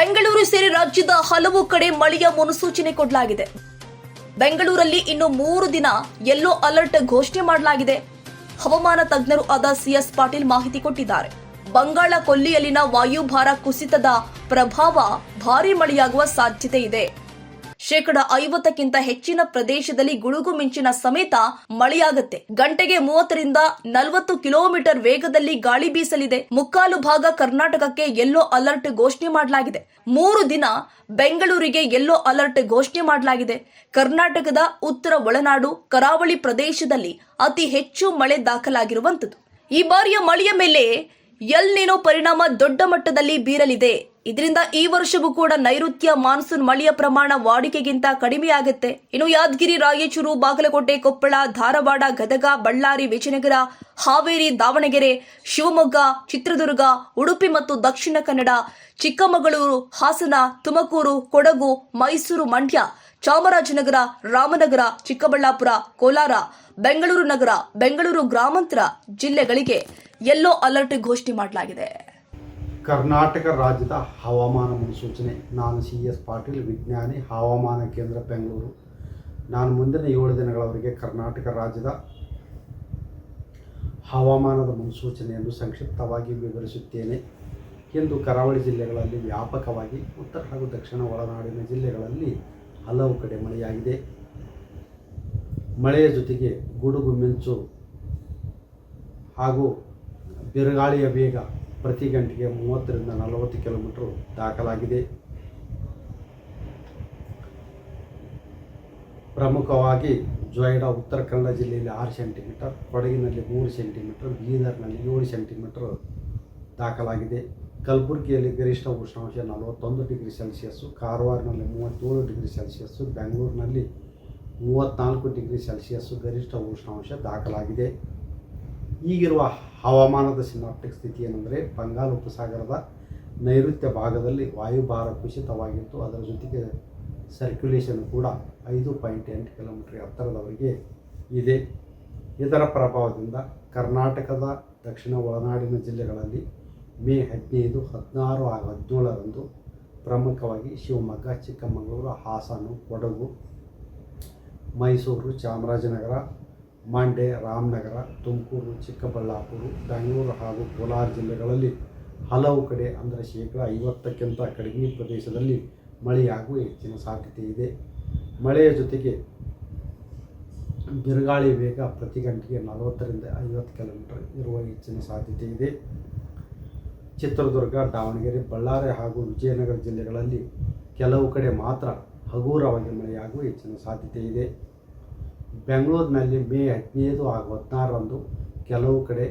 ಬೆಂಗಳೂರು ಸೇರಿ ರಾಜ್ಯದ ಹಲವು ಕಡೆ ಮಳೆಯ ಮುನ್ಸೂಚನೆ ಕೊಡಲಾಗಿದೆ. ಬೆಂಗಳೂರಲ್ಲಿ ಇನ್ನು 3 ದಿನ ಯೆಲ್ಲೋ ಅಲರ್ಟ್ ಘೋಷಣೆ ಮಾಡಲಾಗಿದೆ. ಹವಾಮಾನ ತಜ್ಞರು ಆದ ಸಿಎಸ್ ಪಾಟೀಲ್ ಮಾಹಿತಿ ಕೊಟ್ಟಿದ್ದಾರೆ. ಬಂಗಾಳ ಕೊಲ್ಲಿಯಲ್ಲಿನ ವಾಯುಭಾರ ಕುಸಿತದ ಪ್ರಭಾವ ಭಾರೀ ಮಳೆಯಾಗುವ ಸಾಧ್ಯತೆ ಇದೆ. 50% ಹೆಚ್ಚಿನ ಪ್ರದೇಶದಲ್ಲಿ ಗುಡುಗು ಮಿಂಚಿನ ಸಮೇತ ಮಳೆಯಾಗುತ್ತೆ. ಗಂಟೆಗೆ 30 ರಿಂದ 40 ಕಿಲೋಮೀಟರ್ ವೇಗದಲ್ಲಿ ಗಾಳಿ ಬೀಸಲಿದೆ. ಮುಕ್ಕಾಲು ಭಾಗ ಕರ್ನಾಟಕಕ್ಕೆ ಯೆಲ್ಲೋ ಅಲರ್ಟ್ ಘೋಷಣೆ ಮಾಡಲಾಗಿದೆ. 3 ದಿನ ಬೆಂಗಳೂರಿಗೆ ಯೆಲ್ಲೋ ಅಲರ್ಟ್ ಘೋಷಣೆ ಮಾಡಲಾಗಿದೆ. ಕರ್ನಾಟಕದ ಉತ್ತರ ಒಳನಾಡು, ಕರಾವಳಿ ಪ್ರದೇಶದಲ್ಲಿ ಅತಿ ಹೆಚ್ಚು ಮಳೆ ದಾಖಲಾಗಿರುವಂತದ್ದು. ಈ ಬಾರಿಯ ಮಳೆಯ ಮೇಲೆ ಎಲ್ ನಿನೋ ಪರಿಣಾಮ ದೊಡ್ಡ ಮಟ್ಟದಲ್ಲಿ ಬೀರಲಿದೆ. ಇದರಿಂದ ಈ ವರ್ಷವೂ ಕೂಡ ನೈಋತ್ಯ ಮಾನ್ಸೂನ್ ಮಳೆಯ ಪ್ರಮಾಣ ವಾಡಿಕೆಗಿಂತ ಕಡಿಮೆಯಾಗುತ್ತೆ. ಇನ್ನು ಯಾದಗಿರಿ, ರಾಯಚೂರು, ಬಾಗಲಕೋಟೆ, ಕೊಪ್ಪಳ, ಧಾರವಾಡ, ಗದಗ, ಬಳ್ಳಾರಿ, ವಿಜಯನಗರ, ಹಾವೇರಿ, ದಾವಣಗೆರೆ, ಶಿವಮೊಗ್ಗ, ಚಿತ್ರದುರ್ಗ, ಉಡುಪಿ ಮತ್ತು ದಕ್ಷಿಣ ಕನ್ನಡ, ಚಿಕ್ಕಮಗಳೂರು, ಹಾಸನ, ತುಮಕೂರು, ಕೊಡಗು, ಮೈಸೂರು, ಮಂಡ್ಯ, ಚಾಮರಾಜನಗರ, ರಾಮನಗರ, ಚಿಕ್ಕಬಳ್ಳಾಪುರ, ಕೋಲಾರ, ಬೆಂಗಳೂರು ನಗರ, ಬೆಂಗಳೂರು ಗ್ರಾಮಾಂತರ ಜಿಲ್ಲೆಗಳಿಗೆ ಯೆಲ್ಲೋ ಅಲರ್ಟ್ ಘೋಷಣೆ ಮಾಡಲಾಗಿದೆ. ಕರ್ನಾಟಕ ರಾಜ್ಯದ ಹವಾಮಾನ ಮುನ್ಸೂಚನೆ. ನಾನು ಸಿಎಸ್ ಪಾಟೀಲ್, ವಿಜ್ಞಾನಿ, ಹವಾಮಾನ ಕೇಂದ್ರ, ಬೆಂಗಳೂರು. ನಾನು ಮುಂದಿನ 7 ದಿನಗಳವರೆಗೆ ಕರ್ನಾಟಕ ರಾಜ್ಯದ ಹವಾಮಾನದ ಮುನ್ಸೂಚನೆಯನ್ನು ಸಂಕ್ಷಿಪ್ತವಾಗಿ ವಿವರಿಸುತ್ತೇನೆ. ಇಂದು ಕರಾವಳಿ ಜಿಲ್ಲೆಗಳಲ್ಲಿ ವ್ಯಾಪಕವಾಗಿ, ಉತ್ತರ ಹಾಗೂ ದಕ್ಷಿಣ ಒಳನಾಡಿನ ಜಿಲ್ಲೆಗಳಲ್ಲಿ ಹಲವು ಕಡೆ ಮಳೆಯಾಗಿದೆ. ಮಳೆಯ ಜೊತೆಗೆ ಗುಡುಗು ಮಿಂಚು ಹಾಗೂ ಬಿರುಗಾಳಿಯ ವೇಗ ಪ್ರತಿ ಗಂಟೆಗೆ 30 ರಿಂದ 40 ಕಿಲೋಮೀಟರ್ ದಾಖಲಾಗಿದೆ. ಪ್ರಮುಖವಾಗಿ ಜೊಯ್ಡಾ, ಉತ್ತರ ಕನ್ನಡ ಜಿಲ್ಲೆಯಲ್ಲಿ 6 ಸೆಂಟಿಮೀಟರ್, ಕೊಡಗಿನಲ್ಲಿ 3 ಸೆಂಟಿಮೀಟರ್, ಬೀದರ್ನಲ್ಲಿ 7 ಸೆಂಟಿಮೀಟರ್ ದಾಖಲಾಗಿದೆ. ಕಲಬುರಗಿಯಲ್ಲಿ ಗರಿಷ್ಠ ಉಷ್ಣಾಂಶ 41 ಡಿಗ್ರಿ ಸೆಲ್ಸಿಯಸ್ಸು, ಕಾರವಾರನಲ್ಲಿ 37 ಡಿಗ್ರಿ ಸೆಲ್ಸಿಯಸ್ಸು, ಬೆಂಗಳೂರಿನಲ್ಲಿ 34 ಡಿಗ್ರಿ ಸೆಲ್ಸಿಯಸ್ಸು ಗರಿಷ್ಠ ಉಷ್ಣಾಂಶ ದಾಖಲಾಗಿದೆ. ಈಗಿರುವ ಹವಾಮಾನದ ಸಿನಾಪ್ಟಿಕ್ ಸ್ಥಿತಿ ಏನೆಂದರೆ, ಬಂಗಾಳ ಉಪಸಾಗರದ ನೈಋತ್ಯ ಭಾಗದಲ್ಲಿ ವಾಯುಭಾರ ಕುಸಿತವಾಗಿದ್ದು, ಅದರ ಜೊತೆಗೆ ಸರ್ಕ್ಯುಲೇಷನ್ ಕೂಡ 5.8 ಕಿಲೋಮೀಟರ್ ಎತ್ತರದವರೆಗೆ ಇದೆ. ಇದರ ಪ್ರಭಾವದಿಂದ ಕರ್ನಾಟಕದ ದಕ್ಷಿಣ ಒಳನಾಡಿನ ಜಿಲ್ಲೆಗಳಲ್ಲಿ ಮೇ 15, 16 ಹಾಗೂ 17ರಂದು ಪ್ರಮುಖವಾಗಿ ಶಿವಮೊಗ್ಗ, ಚಿಕ್ಕಮಗಳೂರು, ಹಾಸನ, ಕೊಡಗು, ಮೈಸೂರು, ಚಾಮರಾಜನಗರ, ಮಂಡ್ಯ, ರಾಮನಗರ, ತುಮಕೂರು, ಚಿಕ್ಕಬಳ್ಳಾಪುರ, ಬೆಂಗಳೂರು ಹಾಗೂ ಕೋಲಾರ ಜಿಲ್ಲೆಗಳಲ್ಲಿ ಹಲವು ಕಡೆ ಅಂದರೆ 50%ಕ್ಕಿಂತ ಕಡಿಮೆ ಪ್ರದೇಶದಲ್ಲಿ ಮಳೆಯಾಗುವ ಹೆಚ್ಚಿನ ಸಾಧ್ಯತೆ ಇದೆ. ಮಳೆಯ ಜೊತೆಗೆ ಬಿರುಗಾಳಿ ವೇಗ ಪ್ರತಿ ಗಂಟೆಗೆ 40 ರಿಂದ 50 ಕಿಲೋಮೀಟರ್ ಇರುವ ಹೆಚ್ಚಿನ ಸಾಧ್ಯತೆ ಇದೆ. ಚಿತ್ರದುರ್ಗ, ದಾವಣಗೆರೆ, ಬಳ್ಳಾರಿ ಹಾಗೂ ವಿಜಯನಗರ ಜಿಲ್ಲೆಗಳಲ್ಲಿ ಕೆಲವು ಕಡೆ ಮಾತ್ರ ಹಗುರವಾಗಿ ಮಳೆಯಾಗುವ ಹೆಚ್ಚಿನ ಸಾಧ್ಯತೆ ಇದೆ. ಬೆಂಗಳೂರಿನಲ್ಲಿ ಮೇ 15 ಹಾಗೂ 16ರಂದು ಕೆಲವು ಕಡೆ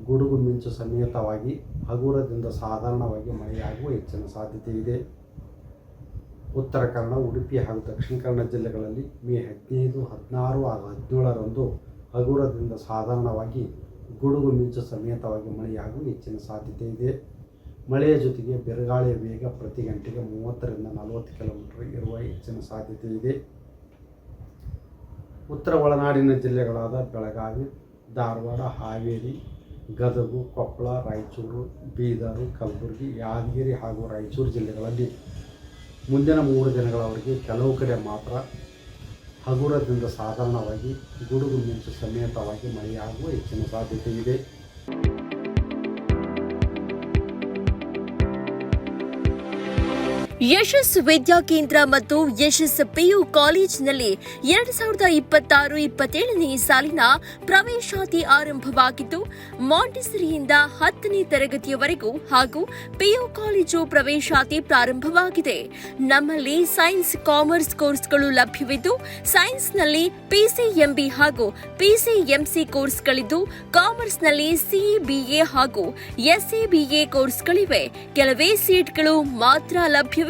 ಗುಡುಗು ಮಿಂಚು ಸಮೇತವಾಗಿ ಹಗುರದಿಂದ ಸಾಧಾರಣವಾಗಿ ಮಳೆಯಾಗುವ ಹೆಚ್ಚಿನ ಸಾಧ್ಯತೆ ಇದೆ. ಉತ್ತರ ಕನ್ನಡ, ಉಡುಪಿ ಹಾಗೂ ದಕ್ಷಿಣ ಕನ್ನಡ ಜಿಲ್ಲೆಗಳಲ್ಲಿ ಮೇ 15, 16 ಹಾಗೂ 17ರಂದು ಹಗುರದಿಂದ ಸಾಧಾರಣವಾಗಿ ಗುಡುಗು ಮಿಂಚು ಸಮೇತವಾಗಿ ಮಳೆಯಾಗುವ ಹೆಚ್ಚಿನ ಸಾಧ್ಯತೆ ಇದೆ. ಮಳೆಯ ಜೊತೆಗೆ ಬಿರುಗಾಳಿಯ ವೇಗ ಪ್ರತಿ ಗಂಟೆಗೆ 30 ರಿಂದ 40 ಕಿಲೋಮೀಟರ್ ಇರುವ ಹೆಚ್ಚಿನ ಸಾಧ್ಯತೆ ಇದೆ. ಉತ್ತರ ಒಳನಾಡಿನ ಜಿಲ್ಲೆಗಳಾದ ಬೆಳಗಾವಿ, ಧಾರವಾಡ, ಹಾವೇರಿ, ಗದಗ, ಕೊಪ್ಪಳ, ರಾಯಚೂರು, ಬೀದರ್, ಕಲಬುರಗಿ, ಯಾದಗಿರಿ ಹಾಗೂ ರಾಯಚೂರು ಜಿಲ್ಲೆಗಳಲ್ಲಿ ಮುಂದಿನ 3 ದಿನಗಳವರೆಗೆ ಕೆಲವು ಕಡೆ ಮಾತ್ರ ಹಗುರದಿಂದ ಸಾಧಾರಣವಾಗಿ ಗುಡುಗು ಮಿಂಚು ಸಮೇತವಾಗಿ ಮಳೆಯಾಗುವ ಹೆಚ್ಚಿನ ಸಾಧ್ಯತೆ ಇದೆ. ಯಶಸ್ ವಿದ್ಯಾಕೇಂದ್ರ ಮತ್ತು ಯಶಸ್ ಪಿಯು ಕಾಲೇಜಿನಲ್ಲಿ 2026-27ನೇ ಸಾಲಿನ ಪ್ರವೇಶಾತಿ ಆರಂಭವಾಗಿದ್ದು, ಮಾಂಟೆಸರಿಯಿಂದ 10ನೇ ತರಗತಿಯವರೆಗೂ ಹಾಗೂ ಪಿಯು ಕಾಲೇಜು ಪ್ರವೇಶಾತಿ ಪ್ರಾರಂಭವಾಗಿದೆ. ನಮ್ಮಲ್ಲಿ ಸೈನ್ಸ್, ಕಾಮರ್ಸ್ ಕೋರ್ಸ್ಗಳು ಲಭ್ಯವಿದ್ದು, ಸೈನ್ಸ್ನಲ್ಲಿ ಪಿಸಿಎಂಬಿ ಹಾಗೂ ಪಿಸಿಎಂಸಿ ಕೋರ್ಸ್ಗಳಿದ್ದು, ಕಾಮರ್ಸ್ನಲ್ಲಿ ಸಿಇಬಿಎ ಹಾಗೂ ಎಸ್ಎಬಿಎ ಕೋರ್ಸ್ಗಳಿವೆ. ಕೆಲವೇ ಸೀಟ್ಗಳು ಮಾತ್ರ ಲಭ್ಯವಿವೆ.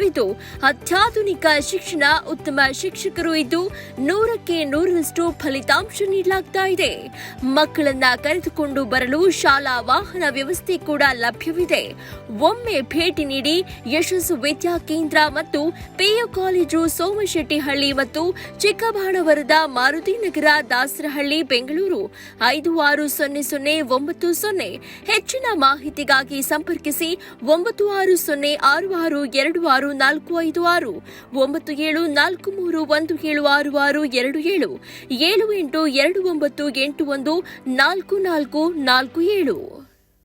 ಅತ್ಯಾಧುನಿಕ ಶಿಕ್ಷಣ, ಉತ್ತಮ ಶಿಕ್ಷಕರು ಇದ್ದು 100ಕ್ಕೆ 100ರಷ್ಟು ಫಲಿತಾಂಶ ನೀಡಲಾಗ್ತಾ ಇದೆ. ಮಕ್ಕಳನ್ನ ಕರೆದುಕೊಂಡು ಬರಲು ಶಾಲಾ ವಾಹನ ವ್ಯವಸ್ಥೆ ಕೂಡ ಲಭ್ಯವಿದೆ. ಒಮ್ಮೆ ಭೇಟಿ ನೀಡಿ. ಯಶಸ್ಸು ವಿದ್ಯಾಕೇಂದ್ರ ಮತ್ತು ಪಿಯು ಕಾಲೇಜು, ಸೋಮಶೆಟ್ಟಿಹಳ್ಳಿ ಮತ್ತು ಚಿಕ್ಕಬಾಣವರದ, ಮಾರುತಿನಗರ, ದಾಸರಹಳ್ಳಿ, ಬೆಂಗಳೂರು 560090. ಹೆಚ್ಚಿನ ಮಾಹಿತಿಗಾಗಿ ಸಂಪರ್ಕಿಸಿ 96066260 974456 9743176627 7829814447.